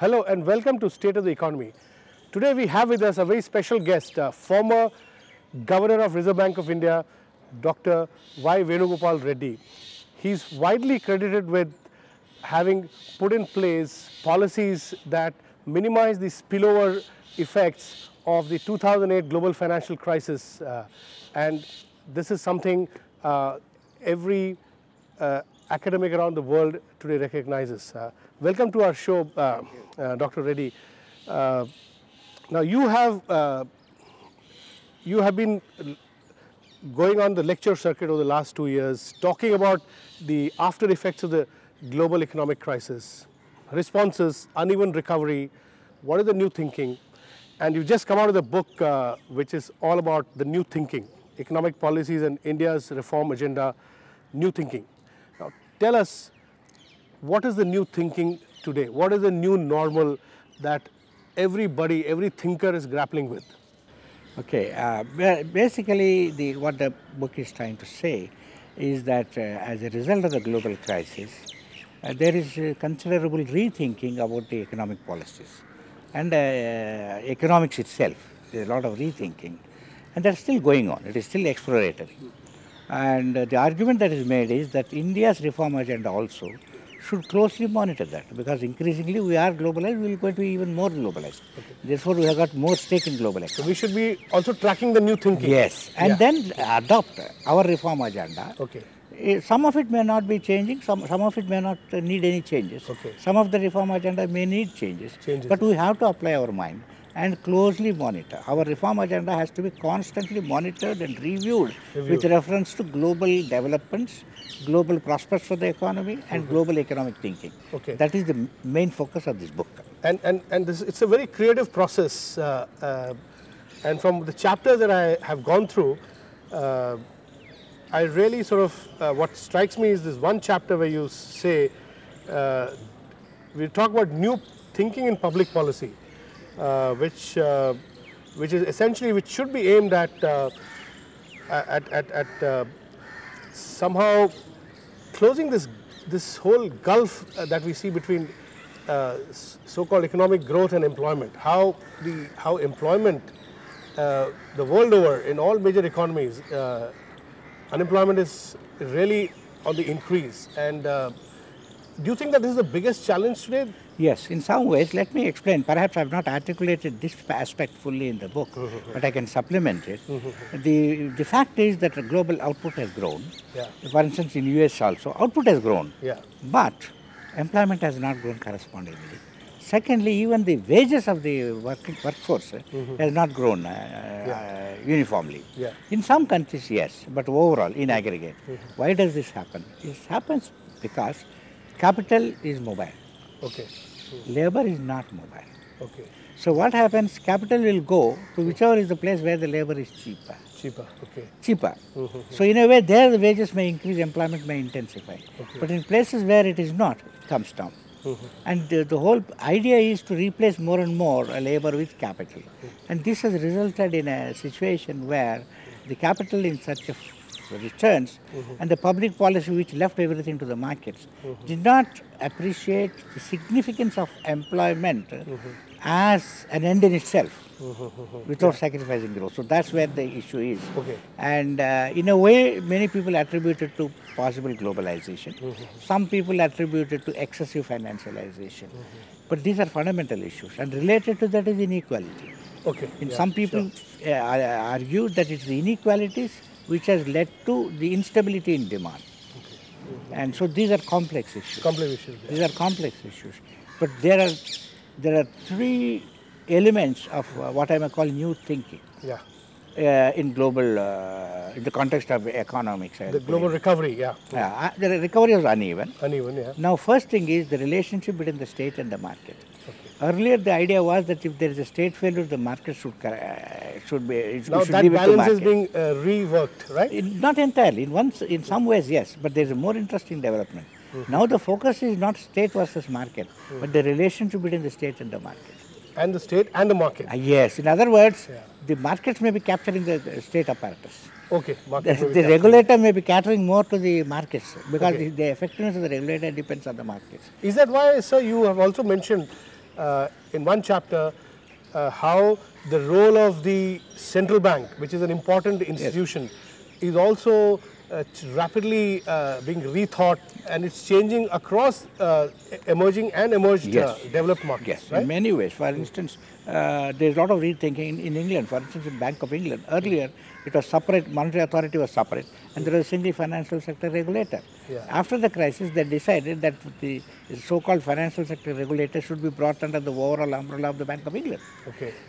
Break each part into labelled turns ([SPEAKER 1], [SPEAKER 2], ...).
[SPEAKER 1] Hello and welcome to State of the Economy. Today we have with us a very special guest, former Governor of Reserve Bank of India, Dr. V Reddy. He's widely credited with having put in place policies that minimize the spillover effects of the 2008 global financial crisis, and this is something every academic around the world today recognizes. Welcome to our show, Dr. Reddy. Now you have been going on the lecture circuit over the last 2 years, talking about the after effects of the global economic crisis, responses, uneven recovery, what is the new thinking, and you've just come out with a book which is all about the new thinking, economic policies and India's reform agenda, new thinking. Now tell us, what is the new thinking today? What is the new normal that everybody, every thinker is grappling with?
[SPEAKER 2] Okay, basically what the book is trying to say is that as a result of the global crisis, there is considerable rethinking about the economic policies and economics itself. There is a lot of rethinking, and that's still going on. It is still exploratory. And the argument that is made is that India's reform agenda also should closely monitor that, because increasingly we are globalized, we are going to be even more globalized. Okay. Therefore, we have got more stake in global economy.
[SPEAKER 1] So we should be also tracking the new thinking.
[SPEAKER 2] Yes, and then adopt our reform agenda.
[SPEAKER 1] Okay.
[SPEAKER 2] Some of it may not be changing, some of it may not need any changes.
[SPEAKER 1] Okay.
[SPEAKER 2] Some of the reform agenda may need changes. But we have to apply our mind and closely monitor. Our reform agenda has to be constantly monitored and reviewed with reference to global developments, global prospects for the economy, and global economic thinking. Okay. That is the main focus of this book.
[SPEAKER 1] And this, it's a very creative process. And from the chapters that I have gone through, I really sort of, what strikes me is this one chapter where you say, we talk about new thinking in public policy, which is essentially, which should be aimed at somehow closing this whole gulf that we see between so-called economic growth and employment. How employment the world over in all major economies, unemployment is really on the increase. And do you think that this is the biggest challenge today?
[SPEAKER 2] Yes, in some ways. Let me explain. Perhaps I have not articulated this aspect fully in the book, but I can supplement it. The fact is that the global output has grown. Yeah. For instance, in US also, output has grown. Yeah. But employment has not grown correspondingly. Secondly, even the wages of the workforce has not grown uniformly. Yeah. In some countries, yes, but overall, in aggregate. Why does this happen? This happens because capital is mobile. Okay. Labor is not mobile. Okay. So what happens? Capital will go to whichever is the place where the labor is cheaper. Cheaper. Okay. Cheaper. So in a way, there the wages may increase, employment may intensify. Okay. But in places where it is not, it comes down. And the whole idea is to replace more and more labor with capital. And this has resulted in a situation where the capital in such a returns and the public policy which left everything to the markets did not appreciate the significance of employment as an end in itself without sacrificing growth. So that's where the issue is. Okay. And in a way, many people attribute it to possible globalization. Some people attribute it to excessive financialization. But these are fundamental issues, and related to that is inequality. Okay. Some people argue that it's the inequalities which has led to the instability in demand. Okay. And so these are complex issues. Complex issues. Yeah. These are complex issues. But there are three elements of what I may call new thinking. Yeah. In global, in the context of economics. The global recovery, yeah. The recovery was uneven. Uneven, yeah. Now, first thing is the relationship between the state and the market. Okay. Earlier, the idea was that if there is a state failure, the market should be. Now that balance is being reworked, right? Not entirely. In some ways, yes, but there is a more interesting development. Now the focus is not state versus market, but the relationship between the state and the market. And the state and the market. Yes. In other words, the markets may be capturing the state apparatus. Okay. The regulator may be catering more to the markets because the effectiveness of the regulator depends on the markets.
[SPEAKER 1] Is that why, sir, you have also mentioned in one chapter how the role of the central bank, which is an important institution, is also rapidly being rethought, and it's changing across emerging and emerged developed markets.
[SPEAKER 2] Yes,
[SPEAKER 1] right?
[SPEAKER 2] in many ways. For instance, there's a lot of rethinking in England. For instance, in Bank of England, earlier it was separate, monetary authority was separate, and there was a single financial sector regulator. After the crisis, they decided that the so-called financial sector regulator should be brought under the overall umbrella of the Bank of England.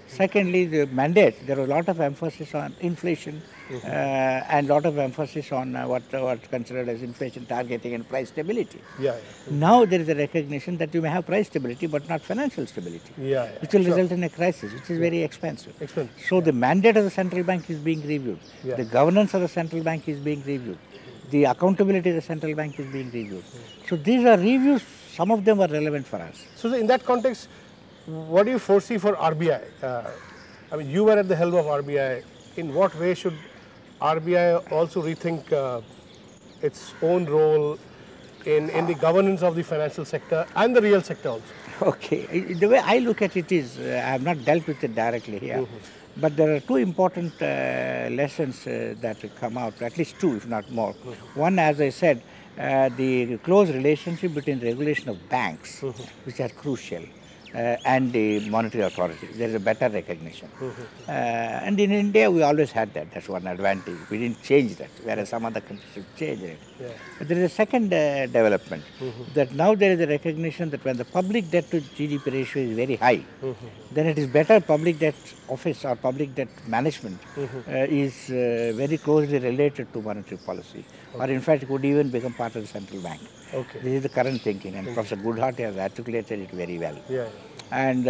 [SPEAKER 2] Secondly, the mandate, there was a lot of emphasis on inflation and a lot of emphasis on what's considered as inflation targeting and price stability. Now there is a recognition that you may have price stability but not financial stability, which will result in a crisis, which is very expensive. So the mandate of the central bank is being reviewed. The governance of the central bank is being reviewed. The accountability of the central bank is being reviewed. So these are reviews, some of them are relevant for us.
[SPEAKER 1] So in that context, what do you foresee for RBI? I mean, you were at the helm of RBI. In what way should RBI also rethink its own role in the governance of the financial sector and the real sector also?
[SPEAKER 2] Okay, the way I look at it is, I have not dealt with it directly here, but there are two important lessons that come out, at least two if not more. One, as I said, the close relationship between regulation of banks, which are crucial, and the monetary authority. There is a better recognition. And in India, we always had that. That's one advantage. We didn't change that, whereas some other countries have changed it. But there is a second development, that now there is a recognition that when the public debt to GDP ratio is very high, then it is better public debt office or public debt management is very closely related to monetary policy, or in fact, it could even become part of the central bank. This is the current thinking, and Professor Goodhart has articulated it very well. And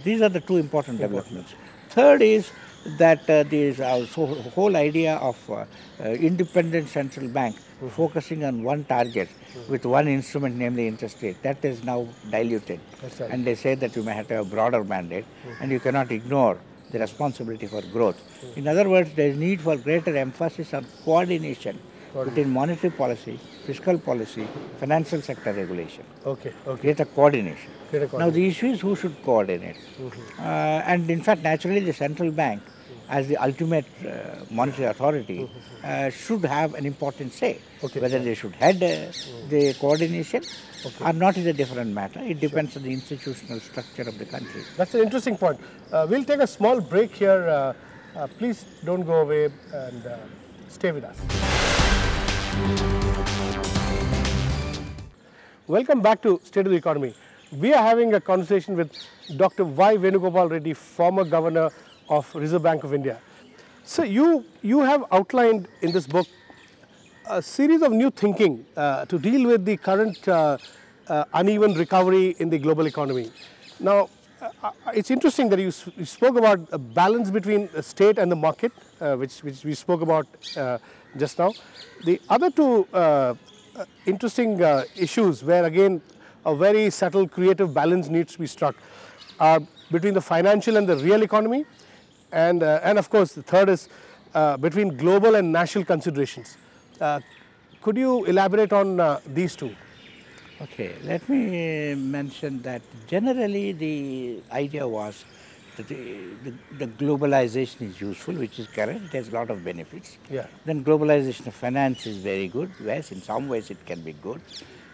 [SPEAKER 2] these are the two important developments. Third is that there is also a whole idea of independent central bank focusing on one target with one instrument, namely interest rate. That is now diluted. And they say that you may have to have a broader mandate, and you cannot ignore the responsibility for growth. In other words, there is need for greater emphasis on coordination between monetary policy, fiscal policy, financial sector regulation. Greater coordination. Now the issue is who should coordinate. And in fact, naturally, the central bank, as the ultimate monetary authority, should have an important say. Whether they should head the coordination or not is a different matter. It depends on the institutional structure of the country.
[SPEAKER 1] That's an interesting point. We'll take a small break here. Please don't go away and stay with us. Welcome back to State of the Economy. We are having a conversation with Dr. Y Venu Reddy, former Governor of Reserve Bank of India. So you have outlined in this book a series of new thinking to deal with the current uneven recovery in the global economy. Now, it's interesting that you spoke about a balance between the state and the market, which we spoke about just now. The other two interesting issues where again a very subtle creative balance needs to be struck are between the financial and the real economy, and of course the third is between global and national considerations. Could you elaborate on these two?
[SPEAKER 2] Okay, let me mention that generally the idea was that the globalization is useful, which is correct. It has a lot of benefits. Then globalization of finance is very good. Yes, in some ways it can be good.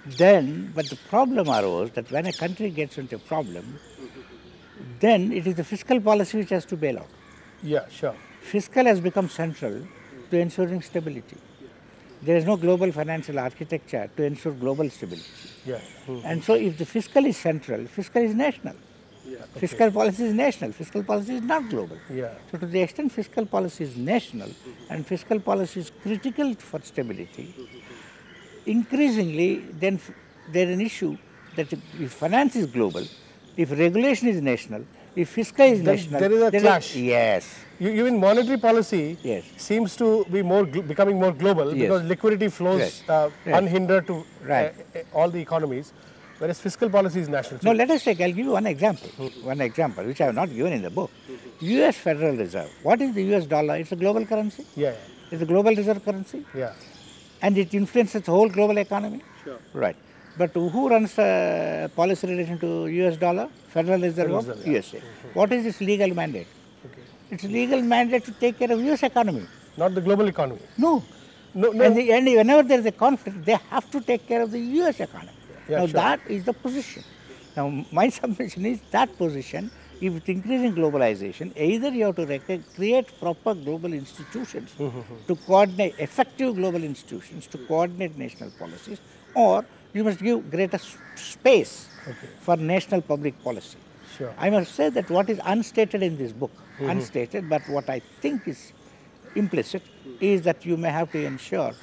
[SPEAKER 2] Then, but the problem arose that when a country gets into a problem, then it is the fiscal policy which has to bail out. Fiscal has become central to ensuring stability. There is no global financial architecture to ensure global stability. And so if the fiscal is central, fiscal is national. Fiscal policy is national, fiscal policy is not global. So to the extent fiscal policy is national and fiscal policy is critical for stability, increasingly then there is an issue that if finance is global, if regulation is national, if fiscal is national,
[SPEAKER 1] there is a clash. Even monetary policy seems to be becoming more global because liquidity flows unhindered to all the economies, whereas fiscal policy is national.
[SPEAKER 2] No, let us take, I'll give you one example, which I have not given in the book. US Federal Reserve. What is the US dollar? It's a global currency. It's a global reserve currency. And it influences the whole global economy. Right. But who runs policy relation to US dollar? Federal Reserve of USA. What is its legal mandate?
[SPEAKER 1] Okay.
[SPEAKER 2] Its legal mandate to take care of US economy.
[SPEAKER 1] Not the global economy.
[SPEAKER 2] No.
[SPEAKER 1] No.
[SPEAKER 2] And whenever there is a conflict, they have to take care of the US economy.
[SPEAKER 1] Yeah,
[SPEAKER 2] now
[SPEAKER 1] sure.
[SPEAKER 2] that is the position. Now my submission is that position, if with increasing globalization, either you have to create proper global institutions to coordinate, effective global institutions to coordinate national policies, or you must give greater space for national public policy.
[SPEAKER 1] Sure.
[SPEAKER 2] I must say that what is unstated in this book, unstated, but what I think is implicit, is that you may have to ensure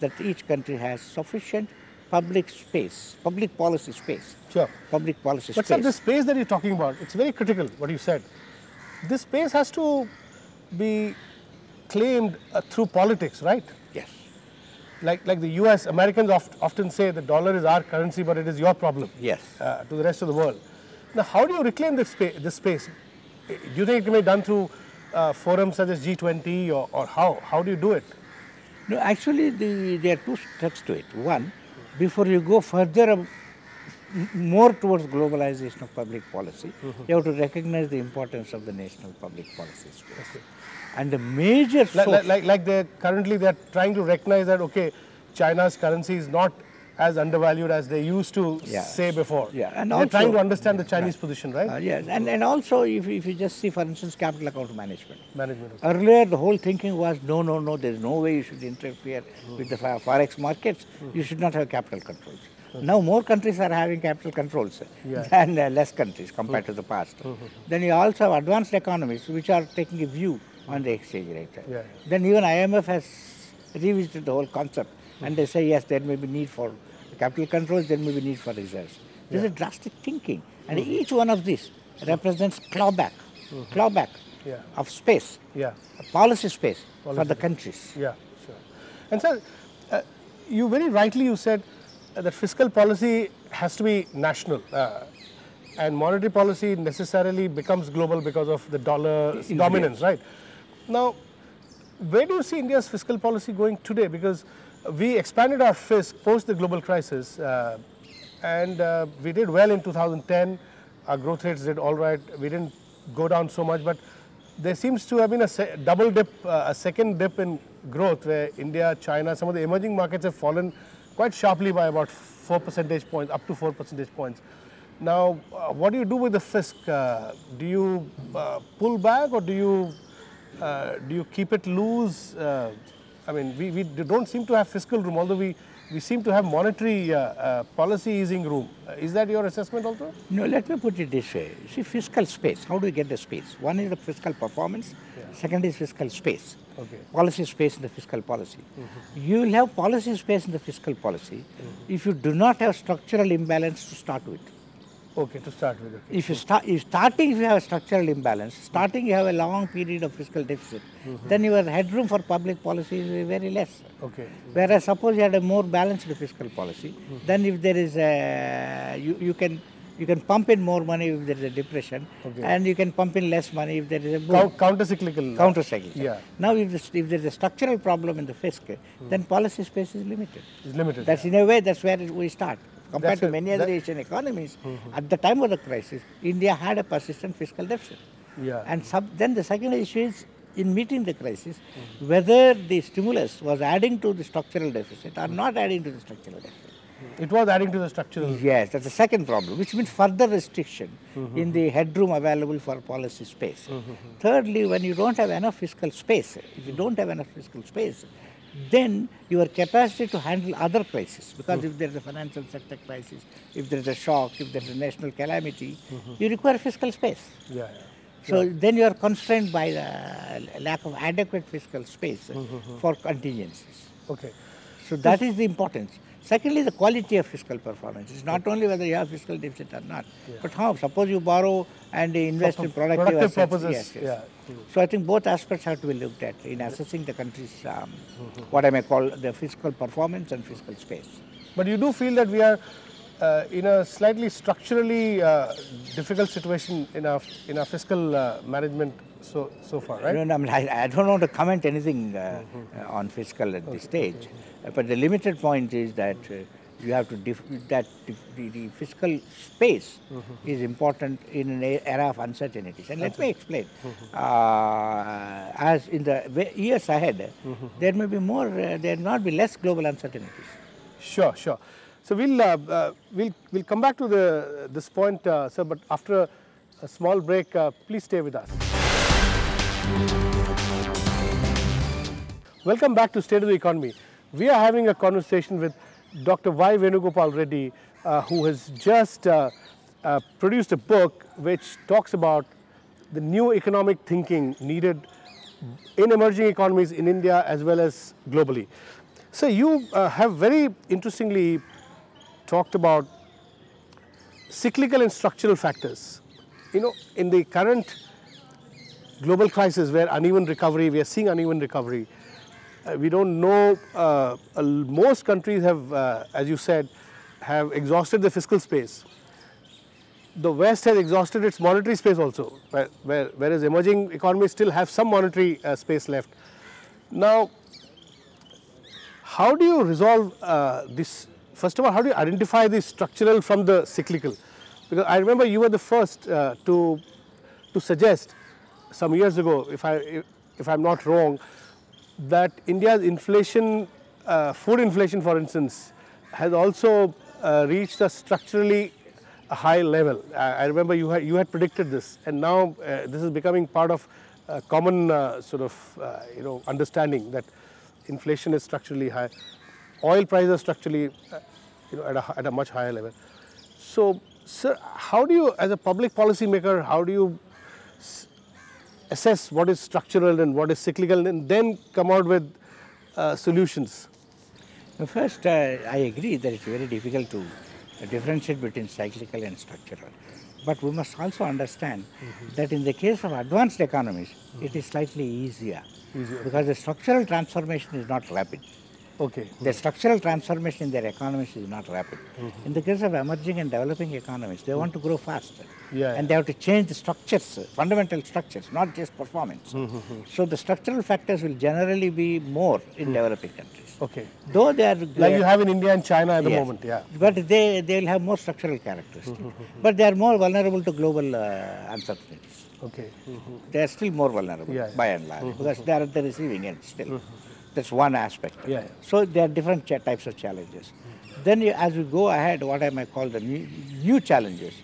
[SPEAKER 2] that each country has sufficient public space, public policy space.
[SPEAKER 1] Sure.
[SPEAKER 2] Public policy
[SPEAKER 1] But
[SPEAKER 2] space.
[SPEAKER 1] sir, the space that you're talking about, it's very critical, what you said. This space has to be claimed through politics, right?
[SPEAKER 2] Yes.
[SPEAKER 1] Like the US, Americans often say the dollar is our currency, but it is your problem.
[SPEAKER 2] Yes.
[SPEAKER 1] To the rest of the world. Now, how do you reclaim this space? Do you think it can be done through forums such as G20 or how? How do you do it?
[SPEAKER 2] No, actually, there are two steps to it. One, before you go further, more towards globalization of public policy, you have to recognize the importance of the national public policy space. Okay. And the major source,
[SPEAKER 1] like currently they're trying to recognize that, okay, China's currency is not as undervalued as they used to say before.
[SPEAKER 2] Yeah, and
[SPEAKER 1] they're
[SPEAKER 2] also
[SPEAKER 1] trying to understand the Chinese position, right?
[SPEAKER 2] Yes, and also if you just see, for instance, capital account management.
[SPEAKER 1] Okay.
[SPEAKER 2] Earlier, the whole thinking was, no, there is no way you should interfere with the forex markets. You should not have capital controls. Now, more countries are having capital controls than less countries compared to the past. Then you also have advanced economies which are taking a view on the exchange rate. Then even IMF has revisited the whole concept, and they say, yes, there may be need for capital controls, there may be need for reserves. This is drastic thinking, and each one of these represents clawback of space, policy space for the countries.
[SPEAKER 1] Yeah, sure. And sir, you very rightly said that fiscal policy has to be national, and monetary policy necessarily becomes global because of the dollar's dominance, right? Now, where do you see India's fiscal policy going today? Because we expanded our fisc post the global crisis, and we did well in 2010. Our growth rates did all right. We didn't go down so much, but there seems to have been a double dip, a second dip in growth, where India, China, some of the emerging markets have fallen quite sharply by about 4 percentage points, up to 4 percentage points. Now, what do you do with the fisc? Do you pull back, or do you keep it loose? I mean, we don't seem to have fiscal room, although we seem to have monetary policy easing room. Is that your assessment also? No,
[SPEAKER 2] let me put it this way. See, fiscal space, how do we get the space? One is the fiscal performance, second is fiscal space. Policy space in the fiscal policy. You will have policy space in the fiscal policy if you do not have structural imbalance to start with.
[SPEAKER 1] Okay, to start with. Okay.
[SPEAKER 2] If you have a structural imbalance, you have a long period of fiscal deficit, then your headroom for public policy is very less.
[SPEAKER 1] Okay.
[SPEAKER 2] Whereas suppose you had a more balanced fiscal policy, then if there is you can pump in more money if there is a depression, and you can pump in less money if there is a boom.
[SPEAKER 1] Counter-cyclical.
[SPEAKER 2] Counter-cyclical.
[SPEAKER 1] Yeah.
[SPEAKER 2] Now, if there is a structural problem in the fisc, then policy space is limited.
[SPEAKER 1] It's limited.
[SPEAKER 2] That's in a way, that's where we start. Compared to many other Asian economies, at the time of the crisis, India had a persistent fiscal deficit.
[SPEAKER 1] Yeah.
[SPEAKER 2] And then the second issue is, in meeting the crisis, whether the stimulus was adding to the structural deficit or not adding to the structural deficit.
[SPEAKER 1] It was adding to the structural.
[SPEAKER 2] Yes, that's the second problem, which means further restriction in the headroom available for policy space. Thirdly, when you don't have enough fiscal space, then your capacity to handle other crises, because if there is a financial sector crisis, if there is a shock, if there is a national calamity, you require fiscal space. So then you are constrained by the lack of adequate fiscal space for contingencies.
[SPEAKER 1] Okay.
[SPEAKER 2] So that is the importance. Secondly, the quality of fiscal performance. It's not only whether you have fiscal deficit or not, but how. Suppose you borrow and invest in productive
[SPEAKER 1] purposes.
[SPEAKER 2] Yes. So I think both aspects have to be looked at in assessing the country's, what I may call the fiscal performance and fiscal space.
[SPEAKER 1] But you do feel that we are in a slightly structurally difficult situation in our fiscal management so far, right?
[SPEAKER 2] No, I don't want to comment anything on fiscal at this stage. But the limited point is that You have to the fiscal space is important in an era of uncertainties. And let me explain. As in the years ahead, there may be more, there will not be less global uncertainties.
[SPEAKER 1] Sure, sure. So we'll come back to this point, sir. But after a small break, please stay with us. Welcome back to State of the Economy. We are having a conversation with Dr. Y Venu Reddy, who has just produced a book which talks about the new economic thinking needed in emerging economies in India as well as globally. So you have very interestingly talked about cyclical and structural factors. You know, in the current global crisis where uneven recovery, we are seeing uneven recovery. We don't know, most countries have, as you said, have exhausted the fiscal space. The West has exhausted its monetary space also, whereas emerging economies still have some monetary space left. Now, how do you resolve this? First of all, how do you identify the structural from the cyclical? Because I remember you were the first to suggest some years ago, if I'm not wrong, that India's inflation, food inflation for instance, has also reached a structurally high level. I remember you had predicted this, and now this is becoming part of common sort of understanding that inflation is structurally high. Oil prices are structurally at a much higher level. So, sir, how do you, as a public policy maker, how do you assess what is structural and what is cyclical, and then come out with solutions?
[SPEAKER 2] First, I agree that it's very difficult to differentiate between cyclical and structural. But we must also understand that in the case of advanced economies, it is slightly easier because the structural transformation is not rapid.
[SPEAKER 1] Okay.
[SPEAKER 2] The structural transformation in their economies is not rapid. In the case of emerging and developing economies, they want to grow faster. And they have to change the structures, fundamental structures, not just performance. So the structural factors will generally be more in developing countries.
[SPEAKER 1] Okay.
[SPEAKER 2] Though they are...
[SPEAKER 1] Like you have in India and China at the moment,
[SPEAKER 2] But they will have more structural characteristics. But they are more vulnerable to global uncertainties.
[SPEAKER 1] Okay.
[SPEAKER 2] They are still more vulnerable by and large because they are at the receiving end still. That's one aspect. So there are different types of challenges. Then as we go ahead, what I might call the new challenges,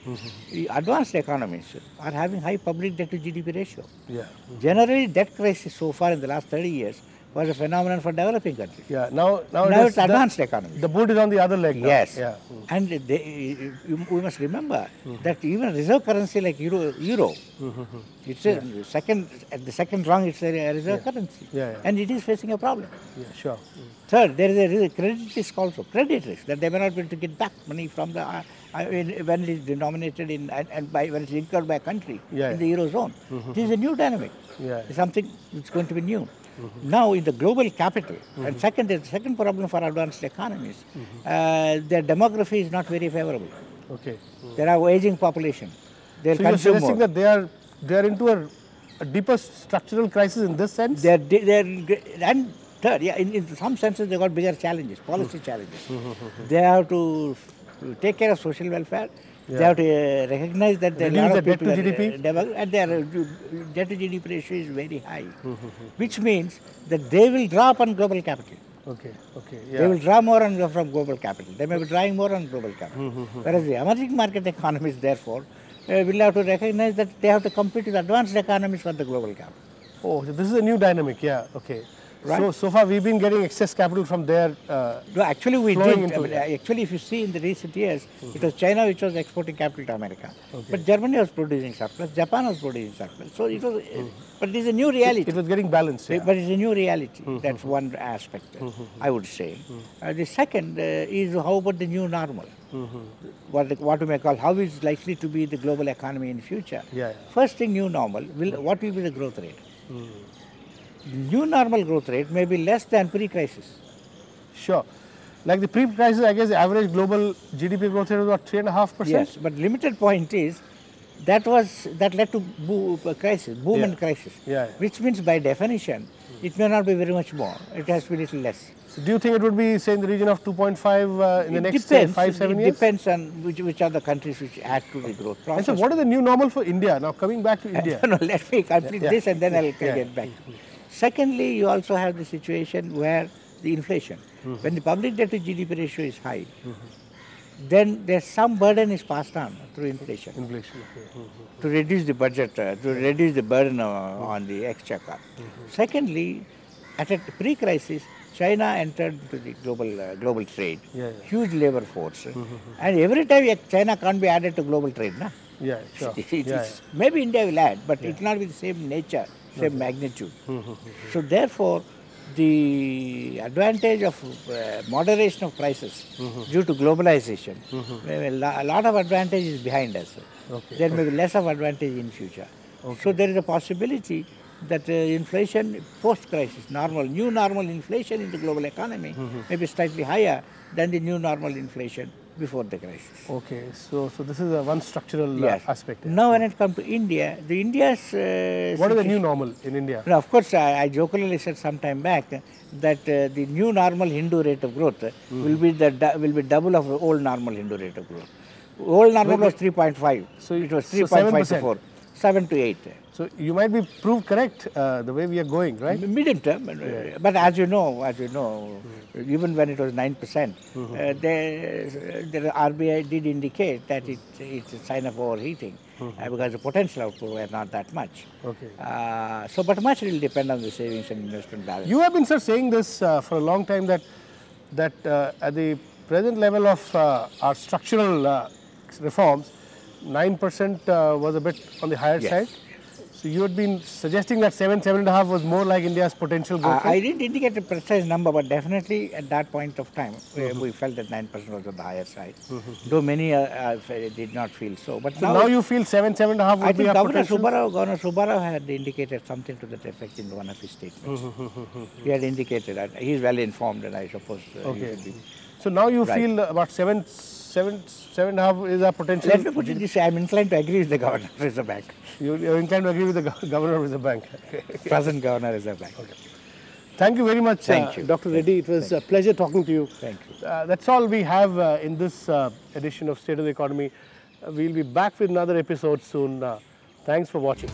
[SPEAKER 2] advanced economies are having high public debt to GDP ratio. Generally, debt crisis so far in the last 30 years was a phenomenon for developing countries.
[SPEAKER 1] Now
[SPEAKER 2] it's advanced economies.
[SPEAKER 1] The boot is on the other leg now.
[SPEAKER 2] Yes. And we must remember that even reserve currency like euro, it's at the second rung, it's a reserve currency. And it is facing a problem.
[SPEAKER 1] Sure.
[SPEAKER 2] Third, there is a credit risk also, credit risk, that they may not be able to get back money from the when it is denominated in when it's incurred by a country in the eurozone. This is a new dynamic. It's something that's going to be new. Now in the global capital, and the second problem for advanced economies, their demography is not very favorable.
[SPEAKER 1] Okay.
[SPEAKER 2] There are aging population.
[SPEAKER 1] So you're suggesting that they are into a deeper structural crisis in this sense?
[SPEAKER 2] And third, in some senses they got bigger challenges, policy challenges. They have to take care of social welfare. They have to recognize that there are a lot of people
[SPEAKER 1] debt to GDP?
[SPEAKER 2] And their debt to GDP ratio is very high, which means that they will draw upon global capital.
[SPEAKER 1] Okay.
[SPEAKER 2] They will draw more from global capital. They may be drawing more on global capital. Whereas the emerging market economies, therefore, will have to recognize that they have to compete with advanced economies for the global capital.
[SPEAKER 1] Oh, so this is a new dynamic, okay.
[SPEAKER 2] Right.
[SPEAKER 1] So far we've been getting excess capital from there.
[SPEAKER 2] No, actually we did. Actually, if you see in the recent years, it was China which was exporting capital to America. But Germany was producing surplus, Japan was producing surplus. So it was, but it is a new reality.
[SPEAKER 1] It was getting balanced.
[SPEAKER 2] But it's a new reality. That's one aspect, I would say. The second is how about the new normal? What we may call, how is likely to be the global economy in future? First thing, new normal, what will be the growth rate? New normal growth rate may be less than pre-crisis.
[SPEAKER 1] Sure. Like the pre-crisis, I guess the average global GDP growth rate was about 3.5%?
[SPEAKER 2] Yes, but limited point is, that led to boom and crisis. Which means by definition, It may not be very much more. It has to be little less.
[SPEAKER 1] So do you think it would be, say, in the region of 2.5 in the next 5-7 years?
[SPEAKER 2] It depends on which are the countries which add to the growth process.
[SPEAKER 1] And so what is the new normal for India? Now coming back to India.
[SPEAKER 2] No, let me complete this and then I'll get back. Secondly, you also have the situation where the inflation. When the public debt to GDP ratio is high, then there's some burden is passed on through inflation. To reduce the budget, to reduce the burden on the exchequer. Secondly, at a pre-crisis, China entered into the global trade, huge labor force, and every time China can't be added to global trade, na? Maybe India will add, but it will not be the same nature, same magnitude. So therefore, the advantage of moderation of prices due to globalization, a lot of advantage is behind us. There may be less of advantage in future. So there is a possibility that inflation post-crisis, new normal inflation in the global economy may be slightly higher than the new normal inflation before the crisis.
[SPEAKER 1] Okay, so this is one structural aspect.
[SPEAKER 2] Now when it comes to India, India's...
[SPEAKER 1] what is the new normal in India?
[SPEAKER 2] Now, of course, I jokingly said some time back that the new normal Hindu rate of growth will be double of the old normal Hindu rate of growth. Old normal was 3.5, so it was 3.5 to 4, 7 to 8.
[SPEAKER 1] So you might be proved correct the way we are going, right?
[SPEAKER 2] Medium term, but as you know, even when it was 9%, the RBI did indicate that it's a sign of overheating because the potential output were not that much. But much will depend on the savings and investment balance.
[SPEAKER 1] You have been, sir, saying this for a long time that at the present level of our structural reforms, 9% was a bit on the higher side. So you had been suggesting that 7.5 was more like India's potential growth rate?
[SPEAKER 2] I didn't indicate a precise number, but definitely at that point of time, we felt that 9% was on the higher side. Though many did not feel so. But
[SPEAKER 1] so now you feel 7.5 would be a potential?
[SPEAKER 2] Governor Subbarao had indicated something to that effect in one of his statements. He had indicated that. He is well informed, and I suppose he should be.
[SPEAKER 1] So now you feel about 7.5 is a potential?
[SPEAKER 2] Let me put it this way, I am inclined to agree with the Governor of Reserve Bank.
[SPEAKER 1] You're inclined to agree with the Governor of Reserve Bank?
[SPEAKER 2] Present Governor of Reserve Bank.
[SPEAKER 1] Thank you very much,
[SPEAKER 2] Thank you.
[SPEAKER 1] Dr. Reddy. It was a pleasure talking to you.
[SPEAKER 2] Thank you.
[SPEAKER 1] That's all we have in this edition of State of the Economy. We'll be back with another episode soon. Thanks for watching.